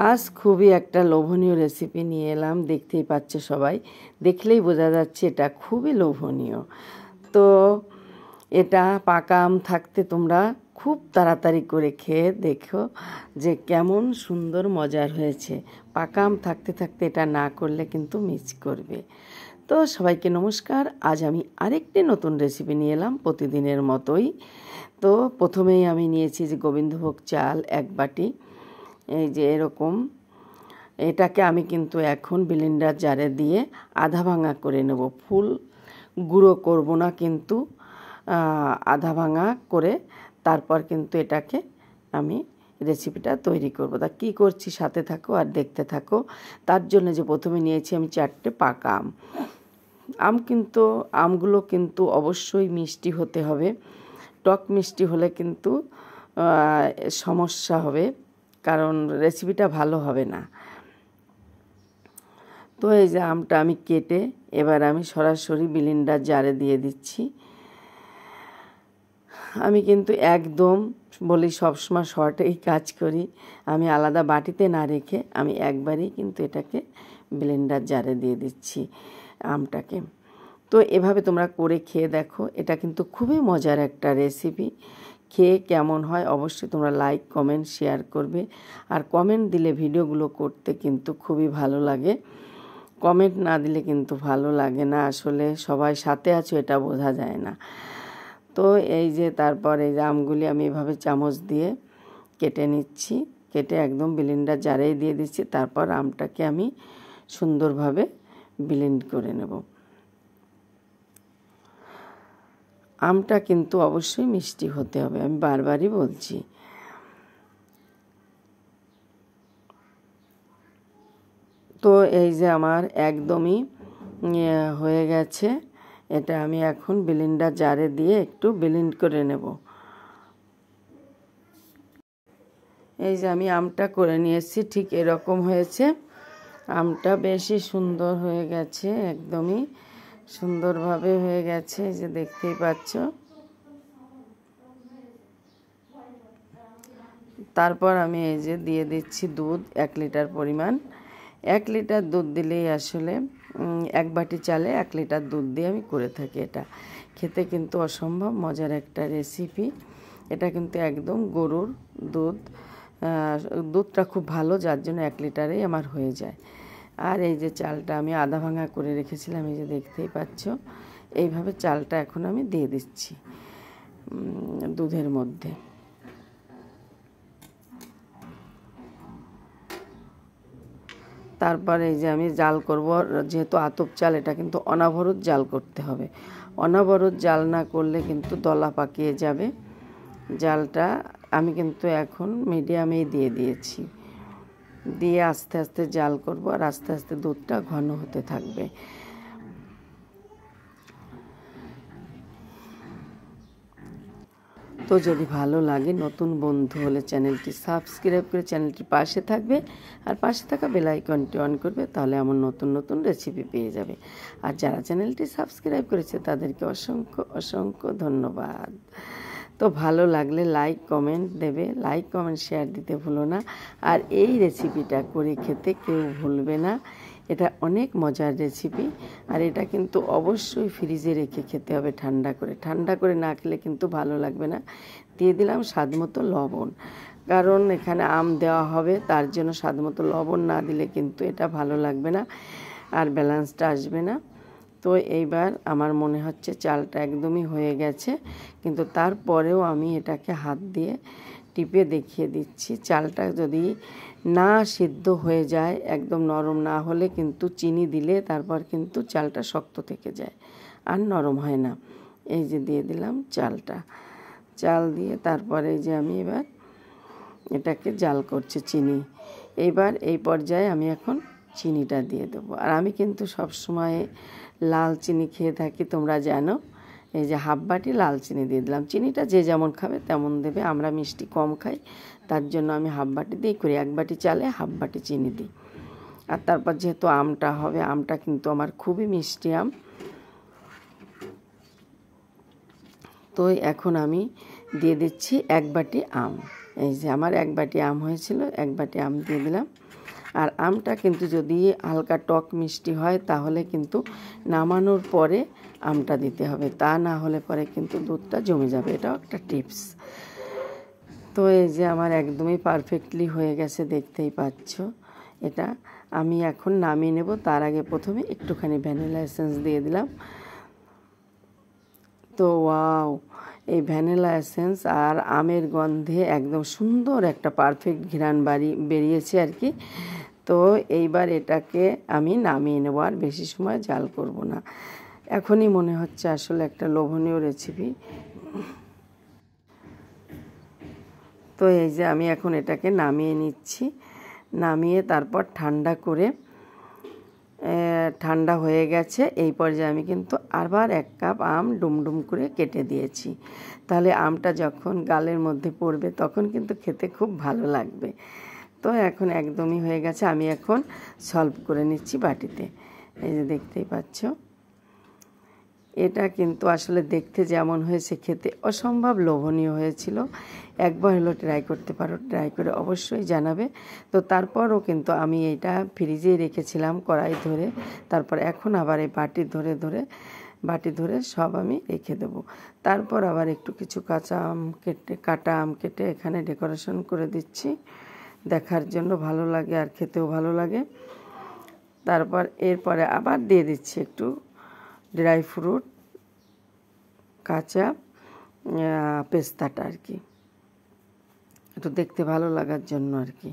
আজ খুবই একটা লোভনীয় রেসিপি নিয়ে এলাম। দেখতেই পাচ্ছ, সবাই দেখলেই বোঝা যাচ্ছে এটা খুবই লোভনীয়। তো এটা পাকা আম থাকতে তোমরা খুব তাড়াতাড়ি করে খেয়ে দেখো যে কেমন সুন্দর মজার হয়েছে। পাকা আম থাকতে থাকতে এটা না করলে কিন্তু মিস করবে। তো সবাইকে নমস্কার। আজ আমি আরেকটি নতুন রেসিপি নিয়ে এলাম প্রতিদিনের মতোই। তো প্রথমেই আমি নিয়েছি যে গোবিন্দভোগ চাল 1 বাটি, এই যে এরকম। এটাকে আমি কিন্তু এখন ব্লেন্ডার জারে দিয়ে আধা ভাঙা করে নেব। ফুল গুঁড়ো করব না, কিন্তু আধা ভাঙা করে তারপর কিন্তু এটাকে আমি রেসিপিটা তৈরি করব। তা কী করছি সাথে থাকো আর দেখতে থাকো। তার জন্য যে প্রথমে নিয়েছি আমি 4টে পাকা আম। কিন্তু আমগুলো কিন্তু অবশ্যই মিষ্টি হতে হবে। টক মিষ্টি হলে কিন্তু সমস্যা হবে, কারণ রেসিপিটা ভালো হবে না। তো এই যে আমটা আমি কেটে এবার আমি সরাসরি ব্লেন্ডার জারে দিয়ে দিচ্ছি। আমি কিন্তু একদম বলি সবসময় শর্টেই কাজ করি। আমি আলাদা বাটিতে না রেখে আমি একবারই কিন্তু এটাকে ব্লেন্ডার জারে দিয়ে দিচ্ছি আমটাকে। তো এভাবে তোমরা করে খেয়ে দেখো, এটা কিন্তু খুবই মজার একটা রেসিপি। খেয়ে কেমন হয় অবশ্যই তোমরা লাইক কমেন্ট শেয়ার করবে। আর কমেন্ট দিলে ভিডিওগুলো করতে কিন্তু খুবই ভালো লাগে। কমেন্ট না দিলে কিন্তু ভালো লাগে না, আসলে সবাই সাথে আছো এটা বোঝা যায় না। তো এই যে তারপর এই যে আমগুলি আমি এভাবে চামচ দিয়ে কেটে নিচ্ছি, কেটে একদম ব্লেন্ডার জারেই দিয়ে দিচ্ছি। তারপর আমটাকে আমি সুন্দরভাবে ব্লেন্ড করে নেব। আমটা কিন্তু অবশ্যই মিষ্টি হতে হবে, আমি বারবারই বলছি। তো এই যে আমার একদমই হয়ে গেছে। এটা আমি এখন ব্লেন্ডার জারে দিয়ে একটু ব্লেন্ড করে নেব। এই যে আমি আমটা করে নিয়েছি, ঠিক এরকম হয়েছে। আমটা বেশি সুন্দর হয়ে গেছে, একদমই সুন্দরভাবে হয়ে গেছে, এই যে দেখতেই পাচ্ছ। তারপর আমি এই যে দিয়ে দিচ্ছি দুধ 1 লিটার পরিমাণ। 1 লিটার দুধ দিলেই আসলে 1 বাটি চালে 1 লিটার দুধ দিয়ে আমি করে থাকি। এটা খেতে কিন্তু অসম্ভব মজার একটা রেসিপি। এটা কিন্তু একদম গরুর দুধ, দুধটা খুব ভালো, যার জন্য 1 লিটারেই আমার হয়ে যায়। আর এই যে চালটা আমি আধা ভাঙা করে রেখেছিলাম, এই যে দেখতেই পাচ্ছ। এইভাবে চালটা এখন আমি দিয়ে দিচ্ছি দুধের মধ্যে। তারপরে এই যে আমি জাল করব, যেহেতু আতপ চাল, এটা কিন্তু অনাবরত জাল করতে হবে। অনাবরত জাল না করলে কিন্তু দলা পাকিয়ে যাবে। জালটা আমি কিন্তু এখন মিডিয়ামেই দিয়ে দিয়েছি, দিয়ে আস্তে আস্তে জাল করব, আর আস্তে আস্তে দুধটা ঘন হতে থাকবে। তো যদি ভালো লাগে, নতুন বন্ধু হলে চ্যানেলটি সাবস্ক্রাইব করে চ্যানেলটির পাশে থাকবে, আর পাশে থাকা বেল আইকনটি অন করবে, তাহলে আমার নতুন নতুন রেসিপি পেয়ে যাবে। আর যারা চ্যানেলটি সাবস্ক্রাইব করেছে তাদেরকে অসংখ্য অসংখ্য ধন্যবাদ। তো ভালো লাগলে লাইক কমেন্ট দেবে, লাইক কমেন্ট শেয়ার দিতে ভুলো না। আর এই রেসিপিটা করে খেতে কেউ ভুলবে না। এটা অনেক মজার রেসিপি, আর এটা কিন্তু অবশ্যই ফ্রিজে রেখে খেতে হবে ঠান্ডা করে। ঠান্ডা করে না খেলে কিন্তু ভালো লাগবে না। দিয়ে দিলাম স্বাদ মতো লবণ, কারণ এখানে আম দেওয়া হবে, তার জন্য স্বাদ মতো লবণ না দিলে কিন্তু এটা ভালো লাগবে না, আর ব্যালেন্সটা আসবে না। তো এইবার আমার মনে হচ্ছে চালটা একদমই হয়ে গেছে, কিন্তু তারপরেও আমি এটাকে হাত দিয়ে টিপে দেখিয়ে দিচ্ছি। চালটা যদি না সিদ্ধ হয়ে যায়, একদম নরম না হলে কিন্তু চিনি দিলে তারপর কিন্তু চালটা শক্ত থেকে যায়, আর নরম হয় না। এই যে দিয়ে দিলাম চালটা, চাল দিয়ে তারপরে যে আমি এবার এটাকে জাল করছি চিনি। এইবার এই পর্যায়ে আমি এখন চিনিটা দিয়ে দেবো। আর আমি কিন্তু সবসময় লাল চিনি খেয়ে থাকি, তোমরা জানো। এই যে 1/2 বাটি লাল চিনি দিয়ে দিলাম। চিনিটা যে যেমন খাবে তেমন দেবে, আমরা মিষ্টি কম খাই, তার জন্য আমি 1/2 বাটি দিই করি। 1 বাটি চালে 1/2 বাটি চিনি দিই। আর তারপর যেহেতু আমটা হবে, আমটা কিন্তু আমার খুবই মিষ্টি আম। তো এখন আমি দিয়ে দিচ্ছি 1 বাটি আম। এই যে আমার 1 বাটি আম হয়েছিল, 1 বাটি আম দিয়ে দিলাম। আর আমটা কিন্তু যদি হালকা টক মিষ্টি হয় তাহলে কিন্তু নামানোর পরে আমটা দিতে হবে, তা না হলে পরে কিন্তু দুধটা জমে যাবে। এটাও একটা টিপস। তো এই যে আমার একদমই পারফেক্টলি হয়ে গেছে, দেখতেই পাচ্ছ। এটা আমি এখন নামিয়ে নেব। তার আগে প্রথমে একটুখানি ভ্যানিলা এসেন্স দিয়ে দিলাম। তো ওয়াও, এই ভ্যানিলা এসেন্স আর আমের গন্ধে একদম সুন্দর একটা পারফেক্ট ঘ্রাণ বেরিয়েছে আর কি। তো এইবার এটাকে আমি নামিয়ে নেব, আর বেশি সময় জাল করব না। এখনই মনে হচ্ছে আসলে একটা লোভনীয় রেসিপি। তো এই যে আমি এখন এটাকে নামিয়ে নিচ্ছি, নামিয়ে তারপর ঠান্ডা হয়ে গেছে। এই পর্যায়ে আমি কিন্তু আবার 1 কাপ আম ডুমডুম করে কেটে দিয়েছি। তাহলে আমটা যখন গালের মধ্যে পড়বে তখন কিন্তু খেতে খুব ভালো লাগবে। তো এখন একদমই হয়ে গেছে। আমি এখন সলভ করে নিচ্ছি বাটিতে। এই যে দেখতেই পাচ্ছ, এটা কিন্তু আসলে দেখতে যেমন হয়েছে খেতে অসম্ভব লোভনীয় হয়েছিল। একবার হলো ট্রাই করতে পারো, ট্রাই করে অবশ্যই জানাবে। তো তারপরও কিন্তু আমি এইটা ফ্রিজেই রেখেছিলাম কড়াই ধরে, তারপর এখন আবার এই বাটি ধরে সব আমি রেখে দেবো। তারপর আবার একটু কিছু কাটা আম কেটে এখানে ডেকোরেশন করে দিচ্ছি, দেখার জন্য ভালো লাগে আর খেতেও ভালো লাগে। তারপর এরপরে আবার দিয়ে দিচ্ছি একটু ড্রাই ফ্রুট, কাঁচা পেস্তাটা আর কি, একটু দেখতে ভালো লাগার জন্য আর কি।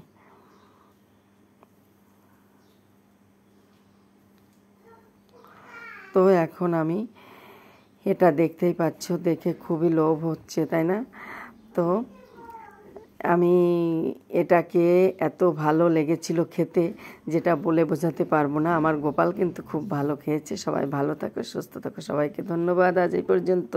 তো এখন আমি এটা দেখতেই পাচ্ছ, দেখে খুবই লোভ হচ্ছে, তাই না? তো আমি এটাকে এত ভালো লেগেছিল খেতে, যেটা বলে বোঝাতে পারবো না। আমার গোপাল কিন্তু খুব ভালো খেয়েছে। সবাই ভালো থাকো, সুস্থ থাকো, সবাইকে ধন্যবাদ। আজ এই পর্যন্ত।